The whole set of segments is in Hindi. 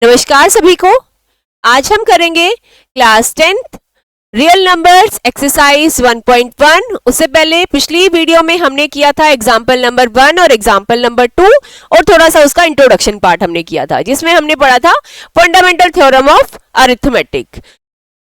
नमस्कार सभी को। आज हम करेंगे class 10th real numbers exercise 1.1। उससे पहले पिछली वीडियो में हमने किया था एग्जाम्पल नंबर 1 और एग्जाम्पल नंबर 2 और थोड़ा सा उसका इंट्रोडक्शन पार्ट हमने किया था जिसमें हमने पढ़ा था फंडामेंटल थ्योरम ऑफ अरिथमेटिक।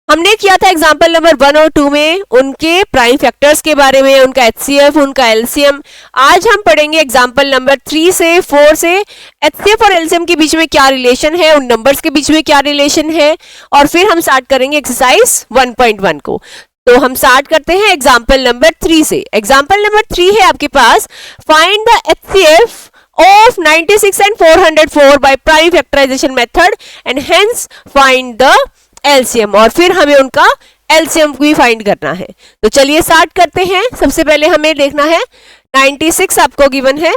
हमने किया था एग्जाम्पल नंबर 1 और 2 में उनके प्राइम फैक्टर्स के बारे में, उनका एचसीएफ, उनका एलसीएम। आज हम पढ़ेंगे एग्जाम्पल नंबर 3 से 4 से एचसीएफ और एलसीएम के बीच में क्या रिलेशन है, उन नंबर्स के बीच में क्या रिलेशन है, और फिर हम स्टार्ट करेंगे एक्सरसाइज 1.1 को। तो हम स्टार्ट करते हैं एग्जाम्पल नंबर 3 से। एग्जाम्पल नंबर 3 है आपके पास, find the HCF of 96 and 404 by prime factorization method and hence find the LCM, और फिर हमें उनका LCM भी फाइंड करना है। तो चलिए स्टार्ट करते हैं। सबसे पहले हमें देखना है 96 आपको गिवन है,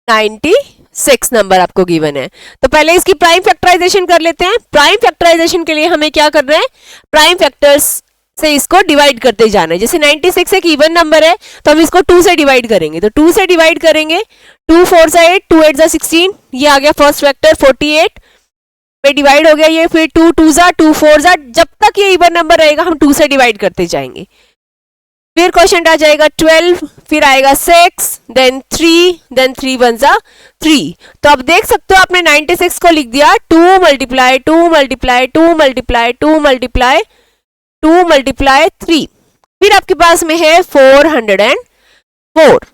96 नंबर आपको गिवन है। तो पहले इसकी प्राइम फैक्टराइजेशन कर लेते हैं। प्राइम फैक्टराइजेशन के लिए हमें क्या करना है, प्राइम फैक्टर्स से इसको डिवाइड करते जाना है। जैसे 96 एक इवन नंबर है तो हम इसको 2 से डिवाइड करेंगे, तो 2 से डिवाइड करेंगे, 2 4 जा 8, 2 8 जा 16, ये आ गया फर्स्ट फैक्टर 48 पे डिवाइड हो गया ये। फिर 2 2 जा 2 4 जा, जब तक ये इवन नंबर रहेगा हम 2 से डिवाइड करते जाएंगे। फिर क्वेश्चन आ जाएगा 12, फिर आएगा 6, देन 3, देन 3 1 जा 3। तो अब देख सकते हो आपने 96 को लिख दिया 2 multiply 2 multiply 2 multiply 2 multiply 2 multiply 3। फिर आपके पास में है 404।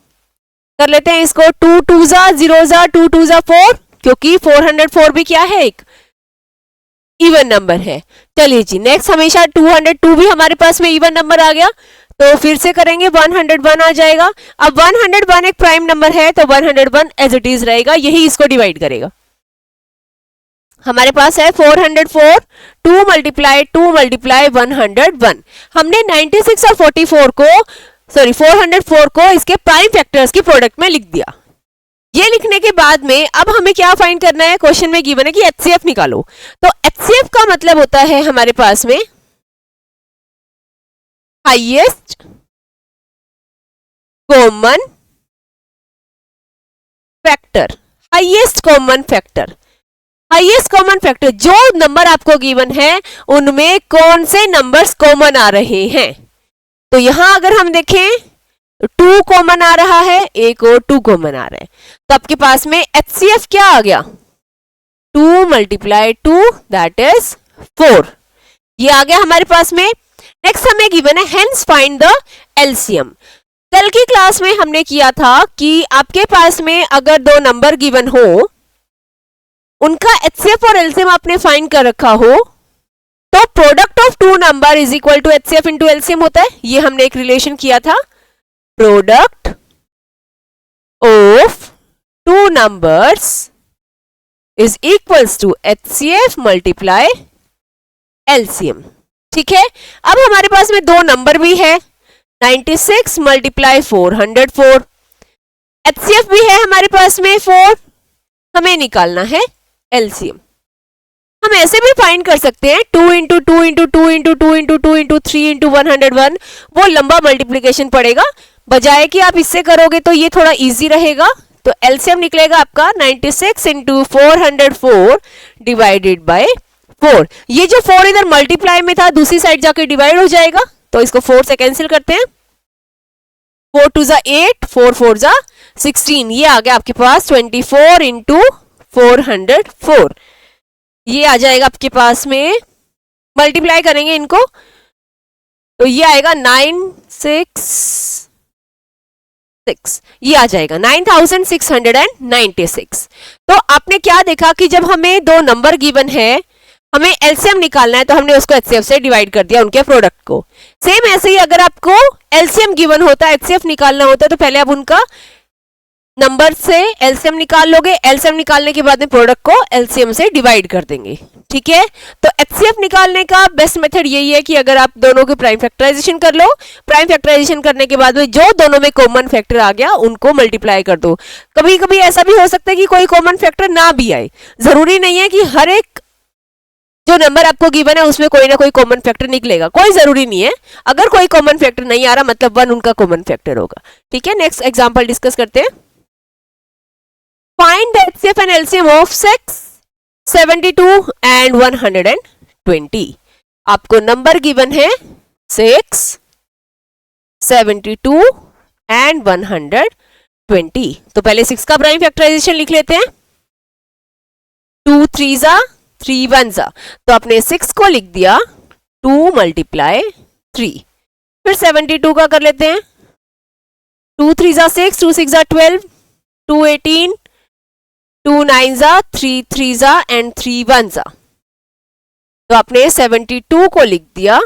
कर लेते हैं इसको, 2 2 जा 0 जा 2 2 जा 4, क्योंकि 404 भी क्या है, एक इवन नंबर है। चलिए जी नेक्स्ट, हमेशा 202 भी हमारे पास में इवन नंबर आ गया, तो फिर से करेंगे 101 आ जाएगा। अब 101 एक प्राइम नंबर है तो 101 एज इट इज रहेगा, यही इसको डिवाइड करेगा। हमारे पास है 404, 2 मल्टीप्लाई 2 मल्टीप्लाई 101। हमने 96 और 404 को इसके प्राइम फैक्टर्स की प्रोडक्ट में लिख दिया। ये लिखने के बाद में अब हमें क्या फाइंड करना है, क्वेश्चन में गिवन है कि एचसीएफ निकालो। तो एचसीएफ का मतलब होता है हमारे पास में highest common factor. Highest common factor, highest common factor, जो नंबर आपको गिवन है उनमें कौन से नंबर्स कॉमन आ रहे हैं। तो यहां अगर हम देखें 2 कॉमन आ रहा है, एक और 2 कॉमन आ रहा है, तो आपके पास में एचसीएफ क्या आ गया, 2 मल्टीप्लाई 2 दैट इज 4। ये आ गया हमारे पास में। नेक्स्ट हमें गिवन है हेंस फाइंड द एलसीएम। कल की क्लास में हमने किया था कि आपके पास में अगर 2 नंबर गिवन हो, उनका एचसीएफ और एलसीएम आपने फाइंड कर रखा हो, तो product of 2 number is equal to HCF into LCM होता है। ये हमने एक रिलेशन किया था, product of 2 numbers is equals to HCF multiply LCM. ठीक है, अब हमारे पास में 2 नंबर भी है, 96 मल्टीप्लाई 404, एचसीएफ भी है हमारे पास में 4, हमें निकालना है एलसीएम। हम ऐसे भी फाइंड कर सकते हैं 2 into 2 into 2 into 2 into 2 into 3 into 101, वो लंबा मल्टीप्लीकेशन पड़ेगा, बजाय कि आप इससे करोगे तो ये थोड़ा इजी रहेगा। तो एलसीएम निकलेगा आपका 96 इंटू 404 डिवाइडेड बाय 4। ये जो 4 इधर मल्टीप्लाई में था दूसरी साइड जाके डिवाइड हो जाएगा, तो इसको 4 से कैंसिल करते हैं। 4 2 जा 8, 4 4 जा 16, ये आ गया आपके पास 24 इंटू 404। ये आ जाएगा आपके पास में, मल्टीप्लाई करेंगे इनको तो ये आएगा 966, ये आ जाएगा 9696। तो आपने क्या देखा कि जब हमें 2 नंबर गिवन है, हमें एलसीएम निकालना है, तो हमने उसको एचसीएफ से डिवाइड कर दिया उनके प्रोडक्ट को। सेम ऐसे ही अगर आपको एलसीएम गिवन होता है, एचसीएफ निकालना होता है, तो पहले आप उनका नंबर से एलसीएम निकाल लोगे, एलसीएम निकालने के बाद में प्रोडक्ट को एलसीएम से डिवाइड कर देंगे। ठीक है, तो एचसीएफ निकालने का बेस्ट मेथड यही है कि अगर आप दोनों के प्राइम फैक्टराइजेशन कर लो, प्राइम फैक्टराइजेशन करने के बाद में जो दोनों में कॉमन फैक्टर आ गया उनको मल्टीप्लाई कर दो। कभी कभी ऐसा भी हो सकता है कि कोई कॉमन फैक्टर ना भी आए, जरूरी नहीं है कि हर एक जो नंबर आपको गिवन है उसमें कोई ना कोई कॉमन फैक्टर निकलेगा, कोई जरूरी नहीं है। अगर कोई कॉमन फैक्टर नहीं आ रहा मतलब 1 उनका कॉमन फैक्टर होगा। ठीक है, नेक्स्ट एग्जांपल डिस्कस करते हैं। Find the HCF and LCM of 6, 72 and 120. आपको नंबर गिवन है 6, 72 and 120. तो पहले 6 का प्राइम फैक्टराइजेशन लिख लेते हैं. 2 3 जा 3 1 जा, तो आपने 6 को लिख दिया 2 मल्टीप्लाई 3. फिर 72 का कर लेते हैं. 2 3 जा 6, 2 6 जा 12, 2 18, 2 9 जा 3 3 जा एंड 3 1 जा. तो आपने 72 को लिख दिया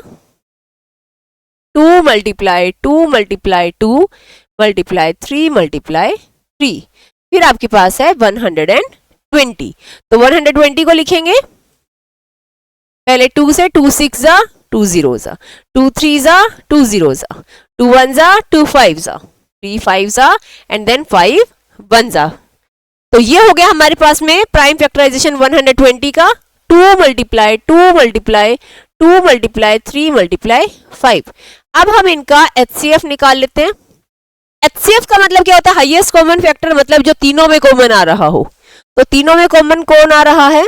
2 मल्टीप्लाई 2 मल्टीप्लाई 2 मल्टीप्लाई 3 मल्टीप्लाई 3. फिर आपके पास है 120. तो 120 को लिखेंगे पहले 2 से. 2 6 जा 2 0 जा, 2 3 जा 2 0 जा, 2 1 जा 2 5 जा, 3 5 जा एंड देन 5 1 जा. तो ये हो गया हमारे पास में प्राइम फैक्टराइजेशन 120 का. 2 मल्टीप्लाई 2 मल्टीप्लाई 2 मल्टीप्लाई 3 मल्टीप्लाई 5. अब हम इनका HCF निकाल लेते हैं. HCF का मतलब क्या होता है? हाईएस्ट कॉमन फैक्टर, मतलब जो तीनों में कॉमन आ रहा हो. तो तीनों में कॉमन कौन आ रहा है?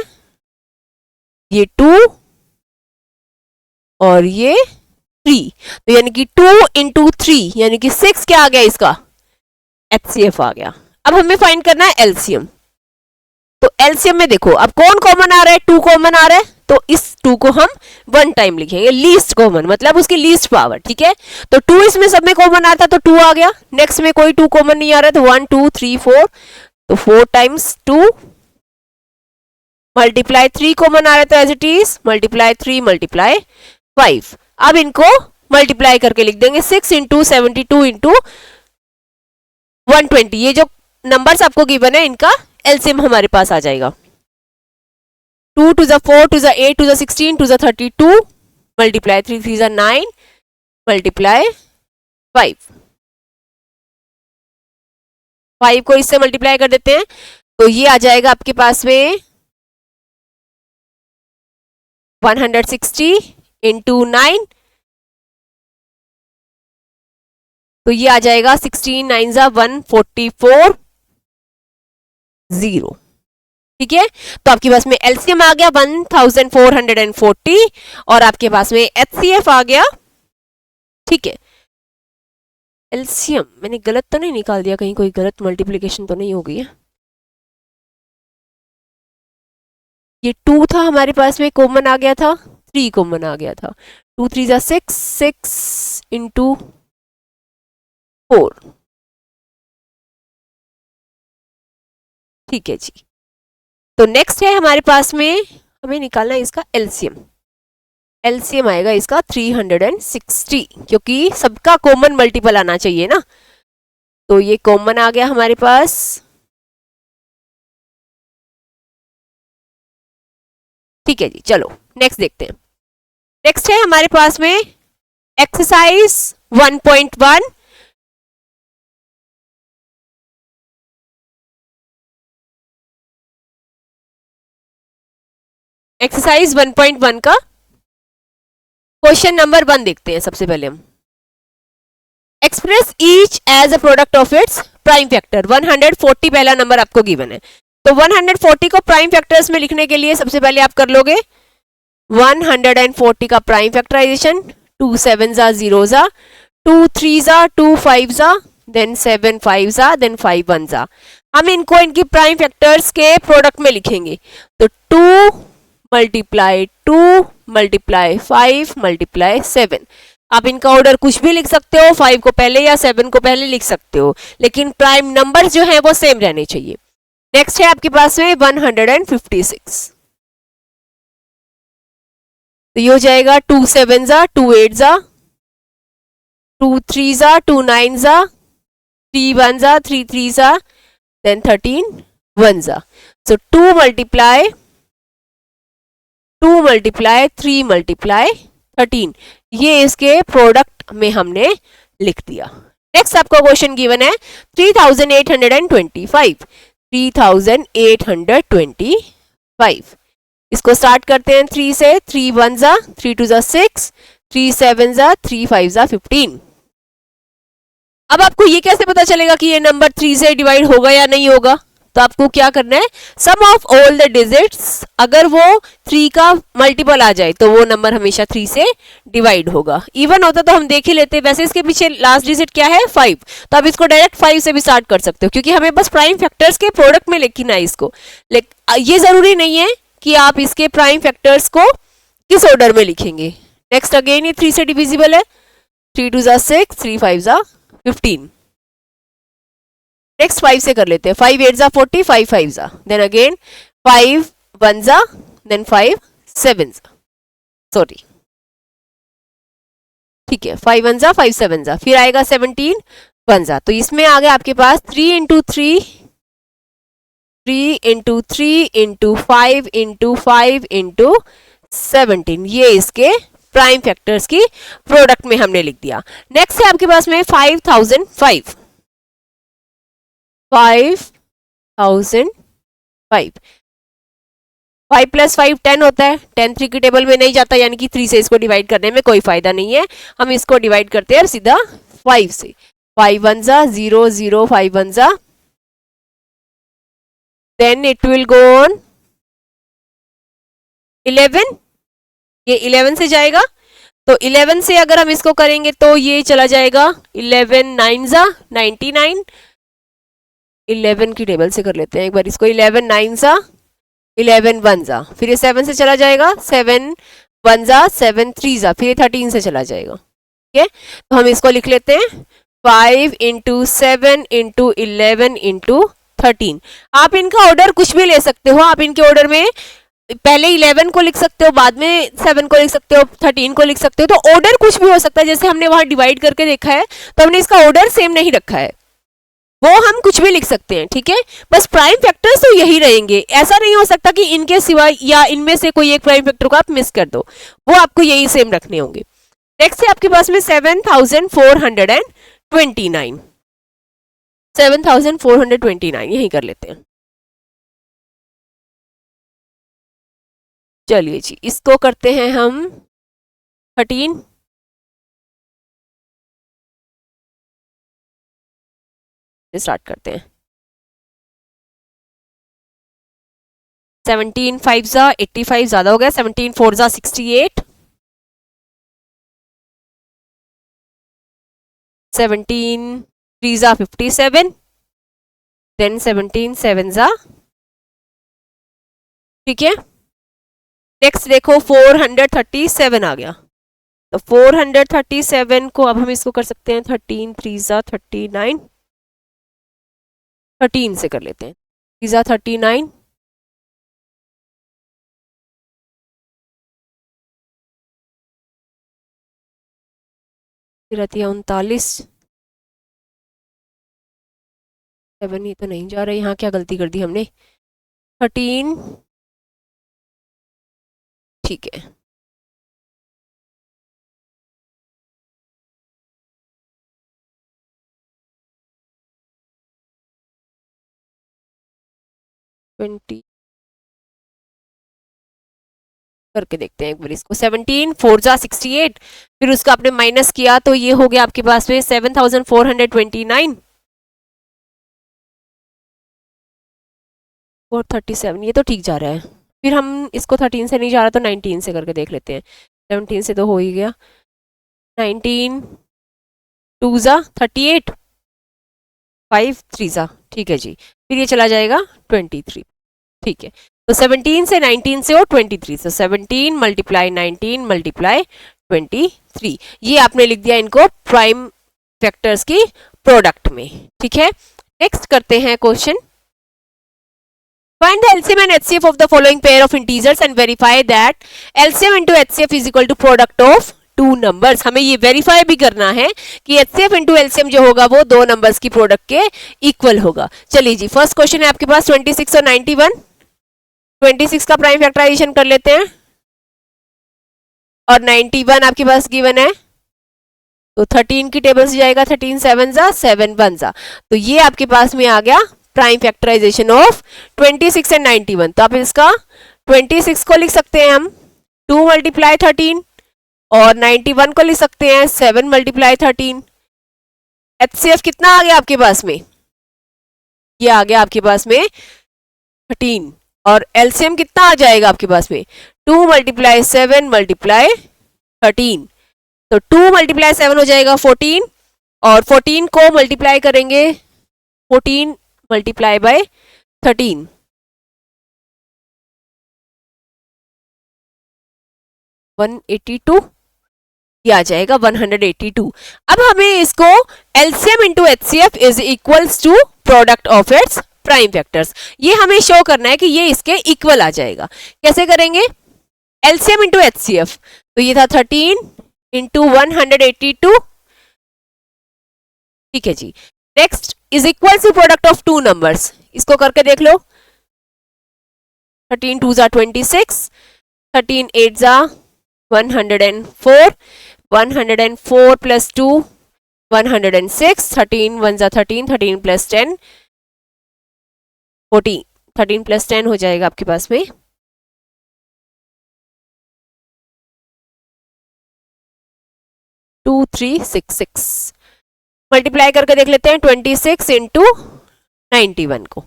ये 2 और ये 3. तो यानी कि 2 इंटू 3 यानी कि 6 क्या आ गया इसका? HCF आ गया. अब हमें फाइंड करना है LCM. तो LCM में देखो अब कौन कॉमन आ रहा है? 2 कॉमन आ रहा है. तो इस 2 को हम 1 टाइम लिखेंगे. लीस्ट कॉमन मतलब उसकी लीस्ट पावर. ठीक है, तो 2 इसमें सब में कॉमन आता तो 2 आ गया. नेक्स्ट में कोई 2 कॉमन नहीं आ रहा तो 1 2 3 4, तो 4 टाइम्स 2 मल्टीप्लाई 3 कॉमन आ रहा है तो as it is multiply 3 multiply 5. अब इनको मल्टीप्लाई करके लिख देंगे 6 इंटू 72 इंटू 120. ये जो नंबर्स आपको गिवन है इनका एलसीएम हमारे पास आ जाएगा. 2 to the 4 to the 8 to the 16 to the 32 multiply 3 3 9 multiply 5. 5 को इससे मल्टीप्लाई कर देते हैं तो ये आ जाएगा आपके पास में 160 इंटू 9, तो ये आ जाएगा 16 9 जा 144 0. ठीक है, तो आपके पास में एलसीएम आ गया 1440 और आपके पास में एचसीएफ आ गया. ठीक है, एलसीएम मैंने गलत तो नहीं निकाल दिया, कहीं कोई गलत मल्टीप्लिकेशन तो नहीं हो गई है? ये 2 था हमारे पास में, कॉमन आ गया था, 3 कॉमन आ गया था. 2 3 जा 6, 6 इंटू 4. ठीक है जी, तो नेक्स्ट है हमारे पास में हमें निकालना है इसका एलसीएम. एलसीएम आएगा इसका 360 क्योंकि सबका कॉमन मल्टीपल आना चाहिए ना. तो ये कॉमन आ गया हमारे पास. ठीक है जी, चलो नेक्स्ट देखते हैं. नेक्स्ट है हमारे पास में एक्सरसाइज 1.1. एक्सरसाइज 1.1 का क्वेश्चन नंबर 1 देखते हैं. सबसे पहले हम express each as a product of its prime factor. 140 पहला नंबर आपको गिवन है, तो 140 को प्राइम फैक्टर्स में लिखने के लिए सबसे पहले आप कर लोगे 140 का प्राइम फैक्टराइजेशन. 2 7 जा 0 जा, 2 3 जा 2 5 जा, देन 7 5 जा, देन 5 1 जा. हम इनको इनकी प्राइम फैक्टर्स के प्रोडक्ट में लिखेंगे. तो 2 मल्टीप्लाई 2 मल्टीप्लाई 5 मल्टीप्लाई 7. आप इनका ऑर्डर कुछ भी लिख सकते हो, 5 को पहले या 7 को पहले लिख सकते हो, लेकिन प्राइम नंबर जो है वो सेम रहने चाहिए. नेक्स्ट है आपके पास में 156. तो ये हो जाएगा 2 7 जा 2 8 जा, 2 3 जा 2 9 जा, 3 1 जा 3 3 जा, देन 13 1 जा. सो 2 मल्टीप्लाई 2 मल्टीप्लाई 3 मल्टीप्लाई 13, ये इसके प्रोडक्ट में हमने लिख दिया. नेक्स्ट आपको क्वेश्चन गिवन है 3825. 3825. इसको स्टार्ट करते हैं 3 से. 3 1 जा 3 2 जा 6, 3 7 जा 3 5 जा 15. अब आपको ये कैसे पता चलेगा कि ये नंबर 3 से डिवाइड होगा या नहीं होगा? तो आपको क्या करना है, सम ऑफ ऑल द डिजिट्स, अगर वो 3 का मल्टीपल आ जाए तो वो नंबर हमेशा 3 से डिवाइड होगा। इवन होता तो हम देख ही लेते, वैसे इसके पीछे लास्ट डिजिट क्या है 5, तो आप इसको डायरेक्ट 5 से भी स्टार्ट कर सकते हो, क्योंकि हमें बस प्राइम फैक्टर्स के प्रोडक्ट में लिखना है इसको। ये जरूरी नहीं है कि आप इसके प्राइम फैक्टर्स को किस ऑर्डर में लिखेंगे। नेक्स्ट अगेन ये 3 से डिविजिबल है, 3 2 6, 3 5 15। नेक्स्ट 5 से कर लेते हैं, 5 8 40, 5 5 देन अगेन 5 1 देन 5 7 सॉरी ठीक है, 5 1 5 7 फिर आएगा 17 1 तो इसमें आ गया आपके पास 3 into 3 into 3 into 5 into 5 into 17, ये इसके प्राइम फैक्टर्स की प्रोडक्ट में हमने लिख दिया। नेक्स्ट है आपके पास में 5005, 5 प्लस 5 10 होता है, 10 3 की टेबल में नहीं जाता, यानी कि 3 से इसको डिवाइड करने में कोई फायदा नहीं है, हम इसको डिवाइड करते हैं सीधा 5 से। 5 1 0 0 5 1 then it will go on 11, ये 11 से जाएगा, तो 11 से अगर हम इसको करेंगे तो ये चला जाएगा 11 9 99, 11 की टेबल से कर लेते हैं एक बार इसको, 11 9 11 1 फिर ये 7 से चला जाएगा, 7 1 7 3 फिर ये 13 से चला जाएगा। ठीक है, तो हम इसको लिख लेते हैं 5 इंटू 7 इंटू 11 इंटू 13। आप इनका ऑर्डर कुछ भी ले सकते हो, आप इनके ऑर्डर में पहले 11 को लिख सकते हो, बाद में 7 को लिख सकते हो, 13 को लिख सकते हो, तो ऑर्डर कुछ भी हो सकता है। जैसे हमने वहां डिवाइड करके देखा है तो हमने इसका ऑर्डर सेम नहीं रखा है, वो हम कुछ भी लिख सकते हैं। ठीक है, बस प्राइम फैक्टर्स तो यही रहेंगे, ऐसा नहीं हो सकता कि इनके सिवाय या इनमें से कोई एक प्राइम फैक्टर को आप मिस कर दो, वो आपको यही सेम रखने होंगे। नेक्स्ट है आपके पास में 7429, 7429 यही कर लेते हैं। चलिए जी, इसको करते हैं हम 13, स्टार्ट करते हैं। 17 5 85 ज्यादा हो गया, 17 4 68, 17 3 57, देन 17 7 ठीक है। नेक्स्ट देखो 437 आ गया, तो 437 को अब हम इसको कर सकते हैं 13 3 39, 13 से कर लेते हैं, 3 39, फिर आती है 39, 7 ये तो नहीं जा रहा, यहाँ क्या गलती कर दी हमने, 13 ठीक है, करके देखते हैं एक बार इसको। 17 4 68, फिर उसका आपने माइनस किया तो ये हो गया आपके पास में 7429, 437, ये तो ठीक जा रहा है। फिर हम इसको 13 से नहीं जा रहा तो 19 से करके देख लेते हैं, 17 से तो हो ही गया, 19 2 38, 5 3 ठीक है जी, फिर ये चला जाएगा 23। ठीक है, तो 17 से 19 से और 23 से 17 मल्टीप्लाई 19 मल्टीप्लाई 23, ये आपने लिख दिया इनको प्राइम फैक्टर्स की प्रोडक्ट में। ठीक है, नेक्स्ट करते हैं question, find the LCM and HCF of the following pair of integers and verify that LCM into HCF is equal to product of two numbers. हमें ये वेरीफाई भी करना है कि एचसीएफ इनटू एलसीएम जो होगा वो दो नंबर्स की प्रोडक्ट के इक्वल होगा। चलिए जी, फर्स्ट क्वेश्चन है आपके पास 26 और 91, 26 का प्राइम फैक्टराइजेशन कर लेते हैं और 91 आपके पास गिवन है, तो 13 की टेबल से जाएगा, 13 7 7 1 तो ये आपके पास में आ गया प्राइम फैक्टराइजेशन ऑफ 26 एंड 91। तो आप इसका 26 को लिख सकते हैं हम 2 मल्टीप्लाई 13 और 91 को लिख सकते हैं 7 मल्टीप्लाई 13। एचसीएफ कितना आ गया आपके पास में ये आ गया आपके पास में 13 और एलसीएम कितना आ जाएगा आपके पास में 2 मल्टीप्लाई 7 मल्टीप्लाई 13 तो 2 मल्टीप्लाई 7 हो जाएगा 14 और 14 को मल्टीप्लाई करेंगे 14 मल्टीप्लाई बाय 13 182 ये आ जाएगा 182। अब हमें इसको LCM into HCF is equals to product of its prime factors, ये हमें शो करना है कि ये इसके इक्वल आ जाएगा। कैसे करेंगे एलसीएम इंटू एचसीएफ, तो ये था 13 इंटू 182, ठीक है जी। Next is equal to product of two numbers, इसको करके देख लो 13 2 26, 13 8 104, 104 plus 2 106, 13 1 13, 13 plus 10 14, 13 plus 10 हो जाएगा आपके पास में 2366। मल्टीप्लाई करके देख लेते हैं 26 इंटू 91 को,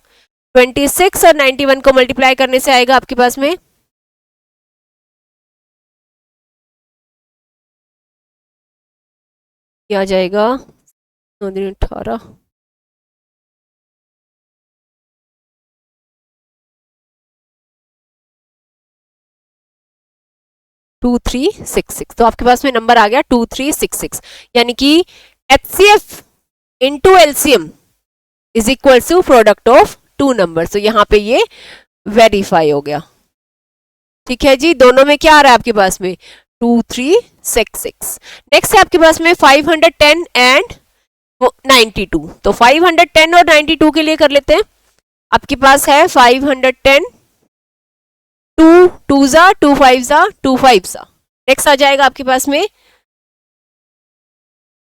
26 और 91 को मल्टीप्लाई करने से आएगा आपके पास में क्या आ जाएगा 18 2366। तो आपके पास में नंबर आ गया 2366, यानी कि HCF into LCM is equal to product of two number. तो यहां पे ये वेरीफाई हो गया, ठीक है जी। दोनों में क्या आ रहा है आपके पास में 2366। नेक्स्ट है आपके पास में 510 एंड 92, तो 510 और 92 के लिए कर लेते हैं। आपके पास है 510 2 2 जा 2 5 जा 2 5 जा। नेक्स्ट आ जाएगा आपके पास में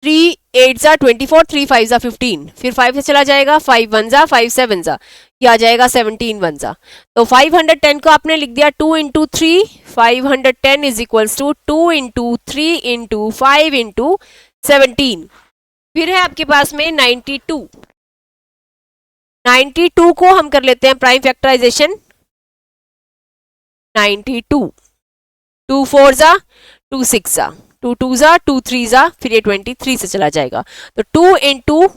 3 8 जा 24, 3 5 जा 15, फिर 5 से चला जाएगा 5 1 जा 5 7 जा, ये आ जाएगा 17 1 जा। तो 510 को आपने लिख दिया 2 into 3, 510 is equals to 2 into 3 into 5 into 17। फिर है आपके पास में 92, 92 को हम कर लेते हैं प्राइम फैक्टराइजेशन। 92 2 4 जा 2 6 जा 2 2 जा 2 3 जा, फिर ये 23 से चला जाएगा तो 2 इंटू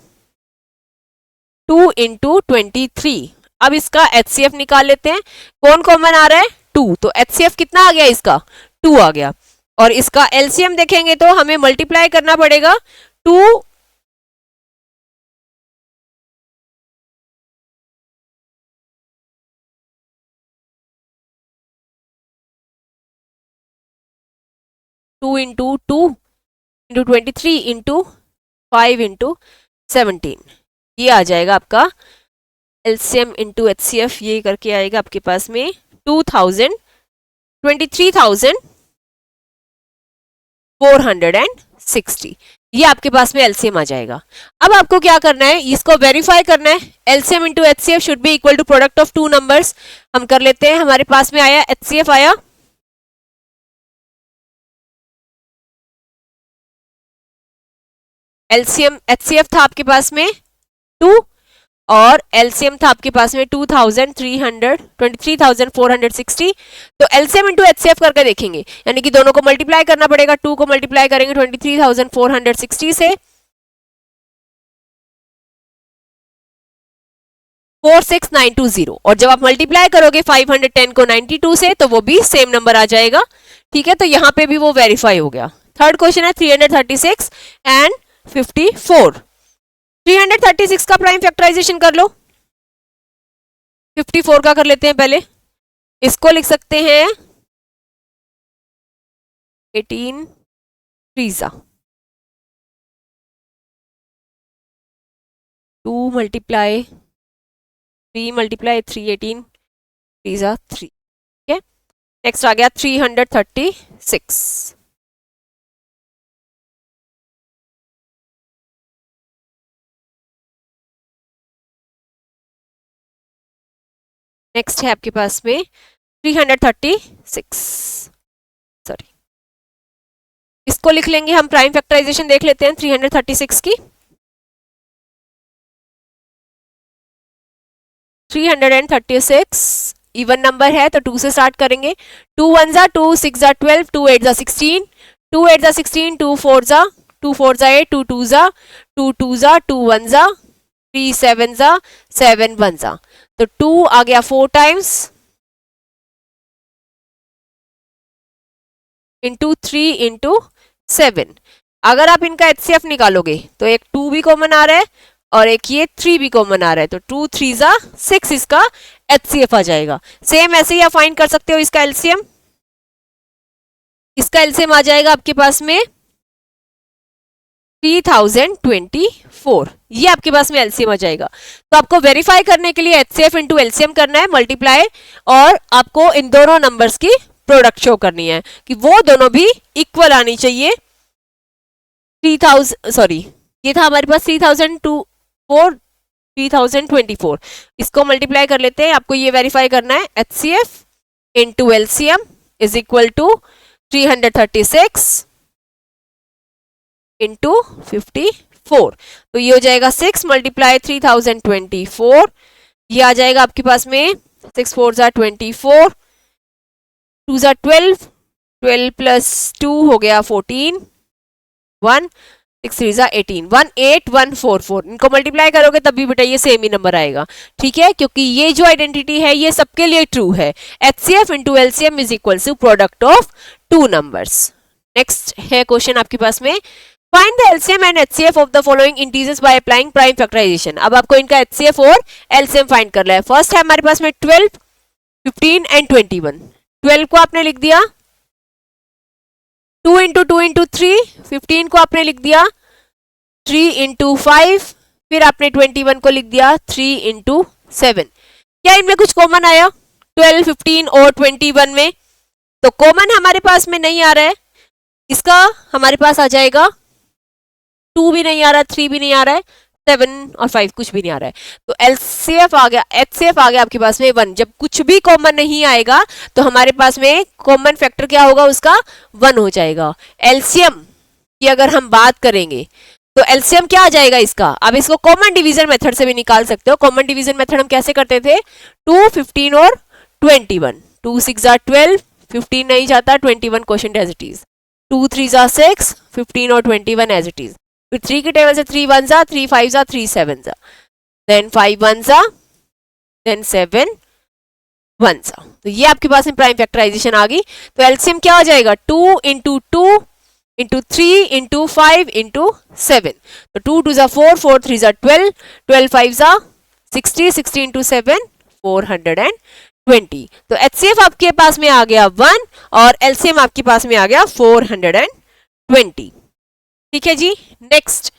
23। अब इसका एचसीएफ निकाल लेते हैं, कौन कॉमन आ रहा है 2, तो एचसीएफ कितना आ गया इसका 2 आ गया। और इसका एलसीएम देखेंगे तो हमें मल्टीप्लाई करना पड़ेगा 2 2 इंटू 2 इंटू 23 इंटू 5 इंटू 17, ये आ जाएगा आपका एलसीएम इंटू एचसीएफ, ये करके आएगा आपके पास में 23,460, ये आपके पास में एलसीएम आ जाएगा। अब आपको क्या करना है, इसको वेरीफाई करना है। LCM into HCF should be equal to product of two numbers. हम कर लेते हैं, हमारे पास में आया एचसीएफ आया एलसीएम एचसीएफ था आपके पास में 2 और एलसीएम था आपके पास में 23,460। तो एलसीएम इंटू एचसीएफ करके देखेंगे, यानी कि दोनों को मल्टीप्लाई करना पड़ेगा। 2 को मल्टीप्लाई करेंगे 23,460 से 46920, और जब आप मल्टीप्लाई करोगे 510 को 92 से तो वो भी सेम नंबर आ जाएगा, ठीक है। तो यहाँ पे भी वो वेरीफाई हो गया। थर्ड क्वेश्चन है 336 एंड 54। 336 का प्राइम फैक्टराइजेशन कर लो, 54 का कर लेते हैं पहले। इसको लिख सकते हैं 18 3 2 मल्टीप्लाई 3 मल्टीप्लाई 3 18 3 3, ठीक है। नेक्स्ट आ गया 336। नेक्स्ट है आपके पास में 336, सॉरी, इसको लिख लेंगे हम। प्राइम फैक्टराइजेशन देख लेते हैं 336 की। 336 इवन नंबर है तो 2 से स्टार्ट करेंगे। 2 1 जा 2, 6 जा 12, 2 8 जा 16, 2 8 जा 16, 2 4 जा 8, 2 2 जा 2 2 जा 2 1 जा 3 7 जा 7 1 जा, तो 2 आ गया 4 टाइम्स इंटू 3 इंटू 7। अगर आप इनका HCF निकालोगे तो एक 2 भी कॉमन आ रहा है और एक ये 3 भी कॉमन आ रहा है, तो 2 3 जा 6 इसका HCF आ जाएगा। सेम ऐसे ही आप फाइंड कर सकते हो इसका LCM। इसका LCM आ जाएगा आपके पास में 3024, ये आपके पास में LCM आ जाएगा। तो आपको वेरीफाई करने के लिए HCF इंटू LCM करना है, मल्टीप्लाई, और आपको इन दोनों नंबर्स की प्रोडक्ट शो करनी है कि वो दोनों भी इक्वल आनी चाहिए। 3000 सॉरी ये था हमारे पास 3024, इसको मल्टीप्लाई कर लेते हैं। आपको ये वेरीफाई करना है HCF into LCM is equal to 336 into 54, तो ये हो जाएगा 6 मल्टीप्लाई 3024, ये आ जाएगा आपके पास में 6 4 जा 24, 2 जा 12, 12 प्लस 2 हो गया 14, 1 6 3 जा 18, 18144, इनको मल्टीप्लाई करोगे तब भी बेटा ये सेम ही नंबर आएगा, ठीक है, क्योंकि ये जो आइडेंटिटी है ये सबके लिए ट्रू है। HCF into LCM is equal to product of two numbers. Next है क्वेश्चन आपके पास में, find the LCM and HCF of the following integers by applying prime factorization. अब आपको इनका HCF और LCM फाइंड करना है। फर्स्ट है हमारे पास में 12, 15 एंड 21। 12 को आपने लिख दिया 2 इंटू 2 इंटू 3, 15 को आपने लिख दिया 3 इंटू 5, फिर आपने 21 को लिख दिया 3 इंटू 7। क्या इनमें कुछ कॉमन आया 12, 15 और 21 में? तो कॉमन हमारे पास में नहीं आ रहा है, इसका हमारे पास आ जाएगा 2 भी नहीं आ रहा, 3 भी नहीं आ रहा है, 7 और 5 कुछ भी नहीं आ रहा है, तो LCF आ गया, HCF आ गया आपके पास में 1। जब कुछ भी कॉमन नहीं आएगा तो हमारे पास में कॉमन फैक्टर क्या होगा, उसका 1 हो जाएगा। LCM की अगर हम बात करेंगे तो LCM क्या आ जाएगा इसका, अब इसको कॉमन डिवीजन मेथड से भी निकाल सकते हो। कॉमन डिवीजन मेथड हम कैसे करते थे, 2 15 और 21, 2 6 जा 12, 15 नहीं जाता, 21 क्वोशंट एज इट इज, 2 3 जा 6, 15 और 21 एज इट इज, फिर 3 के टेबल से 3 1 जा, 3 5 जा, 3 7 जा, देन 5 1 जा, देन 7 1 जा, तो ये आपके पास में प्राइम फैक्टराइजेशन आ गई। तो LCM क्या हो जाएगा 2 इंटू 2 इंटू 3 इंटू 5 इंटू 7, तो 2 2 जा 4, 4 3 जा 12, 12 5 जा 60, 60 इंटू 7 420। तो HCF आपके पास में आ गया 1 और LCM आपके पास में आ गया 420। ठीक है जी। नेक्स्ट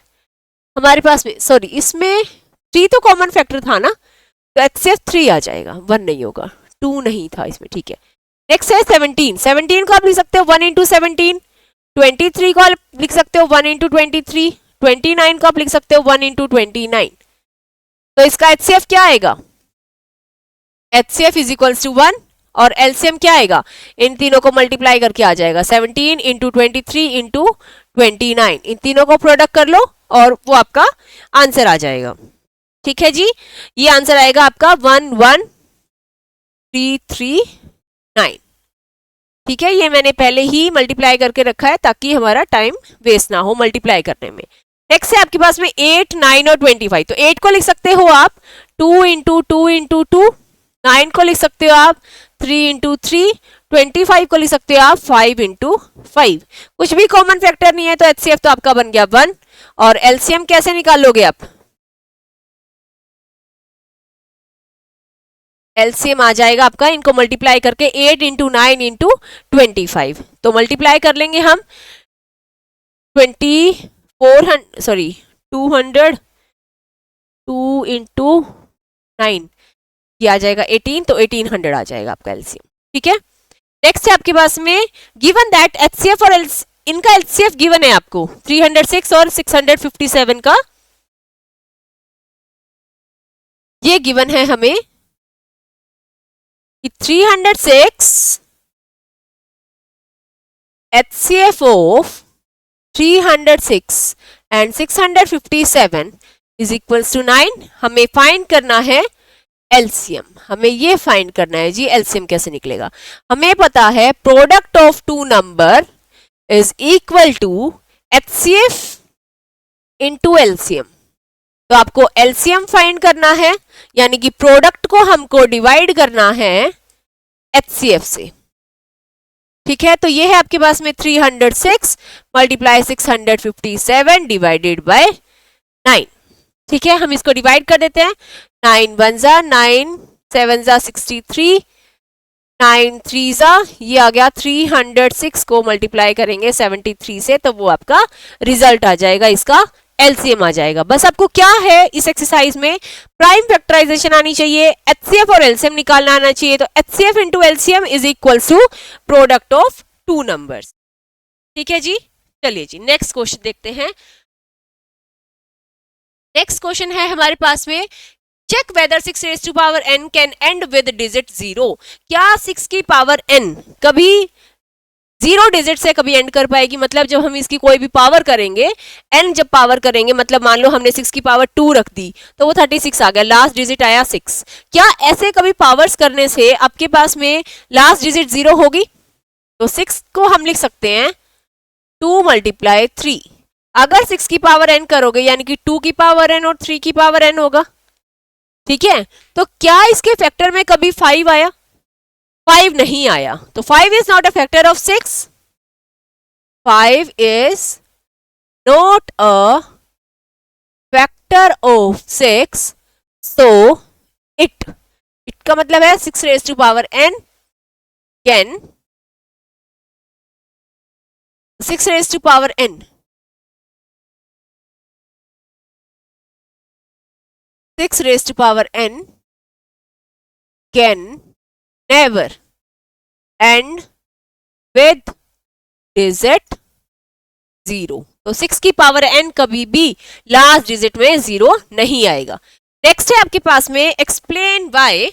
हमारे पास में, सॉरी इसमें 3 तो कॉमन फैक्टर था ना, तो HCF 3 आ जाएगा, 1 नहीं होगा, 2 नहीं था इसमें, ठीक है। नेक्स्ट है 17, 17 को आप लिख सकते हो 1 इंटू 17, 23 को आप लिख सकते हो 1 इंटू 23, 29 को आप लिख सकते हो 1 इंटू 29। तो इसका HCF क्या आएगा, HCF इज इक्वल्स टू 1 और LCM क्या आएगा, इन तीनों को मल्टीप्लाई करके आ जाएगा 17 इंटू 23 इंटू 29, इन तीनों को प्रोडक्ट कर लो और वो आपका आंसर आ जाएगा। ठीक है जी, ये आंसर आएगा आपका 11339। ठीक है, ये मैंने पहले ही मल्टीप्लाई करके रखा है ताकि हमारा टाइम वेस्ट ना हो मल्टीप्लाई करने में। नेक्स्ट है आपके पास में 8 9 और 25, तो 8 को लिख सकते हो आप 2 इंटू 2 इंटू 2, 9 को लिख सकते हो आप 3 इंटू 3, 25 को लिख सकते हो आप 5 इंटू 5। कुछ भी कॉमन फैक्टर नहीं है तो HCF तो आपका बन गया 1। और LCM कैसे निकालोगे आप, LCM आ जाएगा आपका इनको मल्टीप्लाई करके 8 इंटू 9 इंटू 25, तो मल्टीप्लाई कर लेंगे हम 200 2 इंटू 9, ये आ जाएगा 18, तो 1800 आ जाएगा आपका LCM। ठीक है, नेक्स्ट है आपके पास में गिवन दैट HCF और इनका HCF गिवन है आपको 306 और 657 का, ये गिवन है हमें 306 HCF of 306 and 657 is equals to 9। हमें फाइंड करना है एलसीएम, हमें ये फाइंड करना है जी। एलसीएम कैसे निकलेगा? हमें पता है product of two number is equal to HCF into LCM. तो आपको एलसीएम फाइंड करना है, यानी कि प्रोडक्ट को हमको डिवाइड करना है एचसीएफ से। ठीक है, तो ये है आपके पास में 306 मल्टीप्लाई 657 डिवाइडेड बाय 9। ठीक है, हम इसको डिवाइड कर देते हैं। 9 1 जा 9, 7 जा 63, 9 3 जा, ये आ गया 306 को मल्टीप्लाई करेंगे 73 से, तो वो आपका रिजल्ट आ जाएगा, इसका एलसीएम आ जाएगा। बस आपको क्या है इस एक्सरसाइज में, प्राइम फैक्टराइजेशन आनी चाहिए, एचसीएफ और एलसीएम निकालना आना चाहिए। तो HCF into LCM is equal to product of two numbers. ठीक है जी, चलिए जी नेक्स्ट क्वेश्चन देखते हैं। नेक्स्ट क्वेश्चन है हमारे पास में, check whether 6 raise to power n can end with digit 0। क्या 6 की पावर n कभी 0 डिजिट से कभी एंड कर पाएगी? मतलब जब हम इसकी कोई भी पावर करेंगे, n जब पावर करेंगे, मतलब मान लो हमने 6 की पावर 2 रख दी तो वो 36 आ गया, लास्ट डिजिट आया 6। क्या ऐसे कभी पावर्स करने से आपके पास में लास्ट डिजिट 0 होगी? तो 6 को हम लिख सकते हैं 2 मल्टीप्लाई 3। अगर 6 की पावर n करोगे यानी कि 2 की पावर n और 3 की पावर n होगा। ठीक है, तो क्या इसके फैक्टर में कभी 5 आया? 5 नहीं आया, तो 5 is not a factor of 6। 5 is not a factor of 6, so it का मतलब है 6 raise to power n can 6 raise to power n 6 raised to power n can never end with digit 0। तो 6 की पावर n कभी भी लास्ट डिजिट में 0 नहीं आएगा। नेक्स्ट है आपके पास में, explain why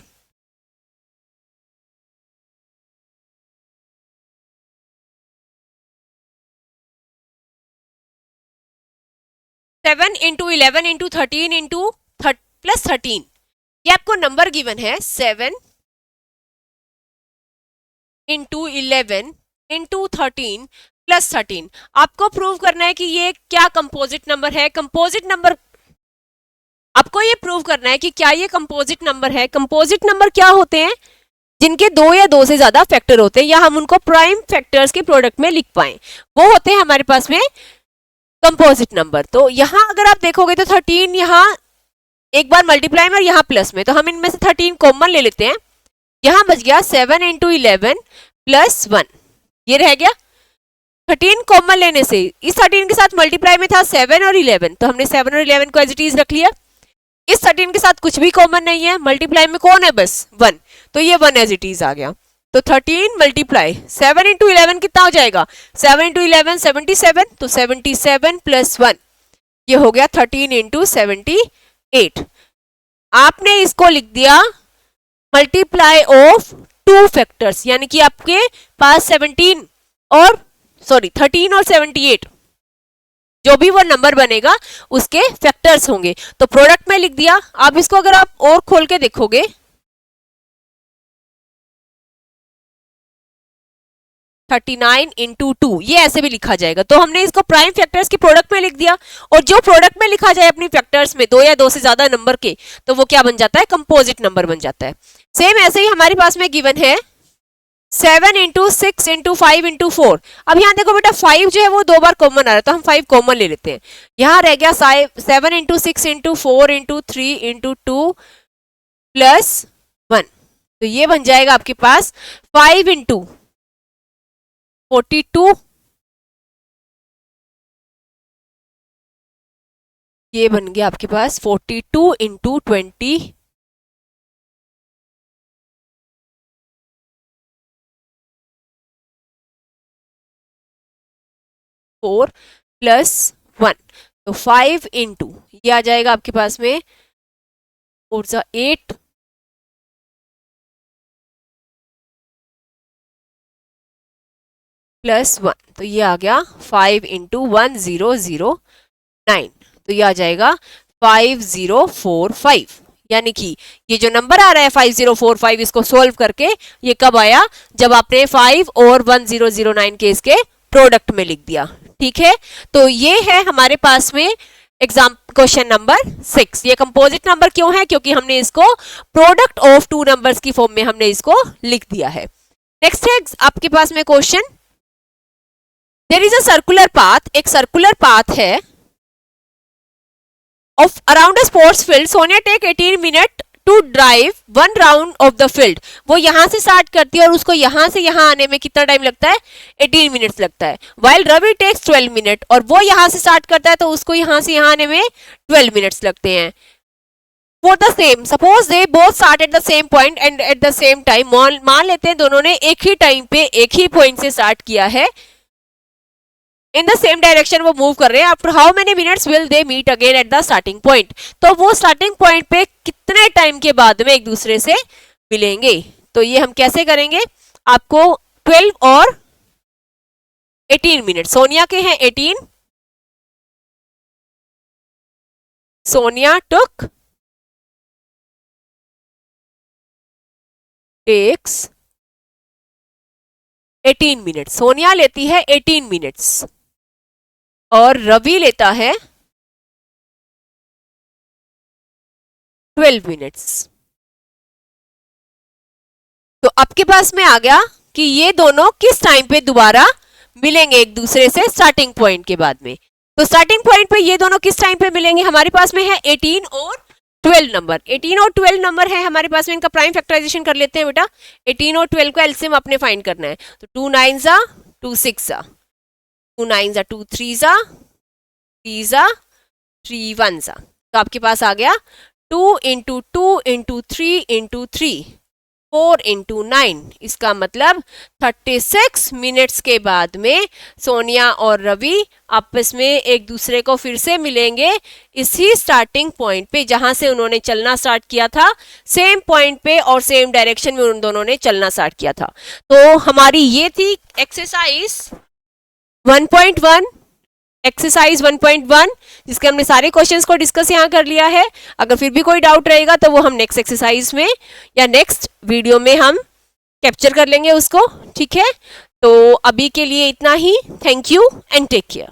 7 into 11 into 13 into plus 13। ये आपको नंबर गिवन है 7 इंटू 11 इंटू 13 प्लस 13। आपको प्रूव करना है कि ये क्या कंपोजिट नंबर है। कंपोजिट नंबर आपको ये प्रूव करना है कि क्या ये कंपोजिट नंबर है। कंपोजिट नंबर क्या होते हैं? जिनके 2 या 2 से ज्यादा फैक्टर होते हैं, या हम उनको प्राइम फैक्टर्स के प्रोडक्ट में लिख पाए, वो होते हैं हमारे पास में कंपोजिट नंबर। तो यहां अगर आप देखोगे तो 13 यहां एक बार मल्टीप्लाई में और यहाँ प्लस में, तो हम इनमें से 13 कॉमन ले लेते हैं। यहां बच गया 7 इंटू 11 प्लस 1, ये रह गया। 13 कॉमन लेने से इस 13 के साथ मल्टीप्लाई में था 7 और 11, तो हमने 7 और 11 को एज इट इज रख लिया। इस 13 के साथ कुछ भी कॉमन नहीं है, मल्टीप्लाई में कौन है? बस 1, तो ये 1 एज इट इज आ गया। तो 13 मल्टीप्लाई 7 इंटू 11 कितना हो जाएगा? 7 इंटू 11 77, तो 77 प्लस 1, ये हो गया 13 इंटू 78। आपने इसको लिख दिया मल्टीप्लाई ऑफ 2 फैक्टर्स, यानी कि आपके पास 13 और 78 जो भी वो नंबर बनेगा उसके फैक्टर्स होंगे, तो प्रोडक्ट में लिख दिया। अब इसको अगर आप और खोल के देखोगे, 39 इंटू 2, ये ऐसे भी लिखा जाएगा। तो हमने इसको प्राइम फैक्टर्स के प्रोडक्ट में लिख दिया, और जो प्रोडक्ट में लिखा जाए अपनी फैक्टर्स में 2 या 2 से ज्यादा नंबर के, तो वो क्या बन जाता है? कंपोजिट नंबर बन जाता है। सेम ऐसे ही हमारे पास में गिवन है 7 इंटू 6 इंटू 5 इंटू 4। अब यहाँ देखो बेटा 5 जो है वो 2 बार कॉमन आ रहा है, तो हम 5 कॉमन ले लेते हैं। यहाँ रह गया 7 into 6 into 4 into 3 into 2 plus 1, तो ये बन जाएगा आपके पास 5 इंटू 42, ये बन गया आपके पास 42 इंटू 20 4 प्लस 1, तो 5 इंटू ये आ जाएगा आपके पास में 4 8 प्लस 1, तो ये आ गया 5 इंटू 1009, तो ये आ जाएगा 5045। यानी कि ये जो नंबर आ रहा है 5045, इसको सोल्व करके ये कब आया, जब आपने 5 और 1009 के इसके प्रोडक्ट में लिख दिया। ठीक है, तो ये है हमारे पास में एग्जाम क्वेश्चन नंबर 6। ये कंपोजिट नंबर क्यों है, क्योंकि हमने इसको प्रोडक्ट ऑफ टू नंबर्स की फॉर्म में हमने इसको लिख दिया है। नेक्स्ट है आपके पास में question, there is a circular path, एक सर्कुलर पाथ है of around a sports field. Sonia take 18 minutes to drive one round of the field. वो यहाँ से स्टार्ट करती है और उसको यहाँ से यहाँ आने में कितना टाइम लगता है, 18 मिनट्स लगता है। While Ravi takes 12 minutes, और वो यहाँ से स्टार्ट करता है तो उसको यहाँ से यहाँ आने में 12 मिनट्स लगते हैं। For the same, suppose they both start at the same point and at the same time. मान लेते हैं दोनों ने एक ही टाइम पे एक ही पॉइंट से स्टार्ट किया है, इन द सेम डायरेक्शन वो मूव कर रहे हैं। After how many minutes will they meet again at the starting point, तो वो स्टार्टिंग पॉइंट पे कितने टाइम के बाद में एक दूसरे से मिलेंगे। तो ये हम कैसे करेंगे, आपको 12 और 18 मिनट, सोनिया के हैं 18, सोनिया टेक्स 18 मिनट, सोनिया लेती है 18 मिनट्स और रवि लेता है 12 मिनट्स। तो आपके पास में आ गया कि ये दोनों किस टाइम पे दोबारा मिलेंगे एक दूसरे से स्टार्टिंग पॉइंट के बाद में। तो स्टार्टिंग पॉइंट पे ये दोनों किस टाइम पे मिलेंगे, हमारे पास में है 18 और 12 नंबर। 18 और 12 नंबर है हमारे पास में, इनका प्राइम फैक्टराइजेशन कर लेते हैं बेटा। 18 और 12 का एलसीएम आपने फाइंड करना है। तो 2 9 2 6 2 9 2 3 3 3 1 तो आपके पास आ गया 2 इंटू 2 इंटू 3 इंटू 3 4 इंटू 9, इसका मतलब 36 मिनट्स के बाद में सोनिया और रवि आपस में एक दूसरे को फिर से मिलेंगे इसी स्टार्टिंग पॉइंट पे जहां से उन्होंने चलना स्टार्ट किया था, सेम पॉइंट पे और सेम डायरेक्शन में उन दोनों ने चलना स्टार्ट किया था। तो हमारी ये थी एक्सरसाइज 1.1, एक्सरसाइज 1.1, जिसके हमने सारे क्वेश्चंस को डिस्कस यहाँ कर लिया है। अगर फिर भी कोई डाउट रहेगा तो वो हम नेक्स्ट एक्सरसाइज में या नेक्स्ट वीडियो में हम कैप्चर कर लेंगे उसको। ठीक है, तो अभी के लिए इतना ही। Thank you and take care.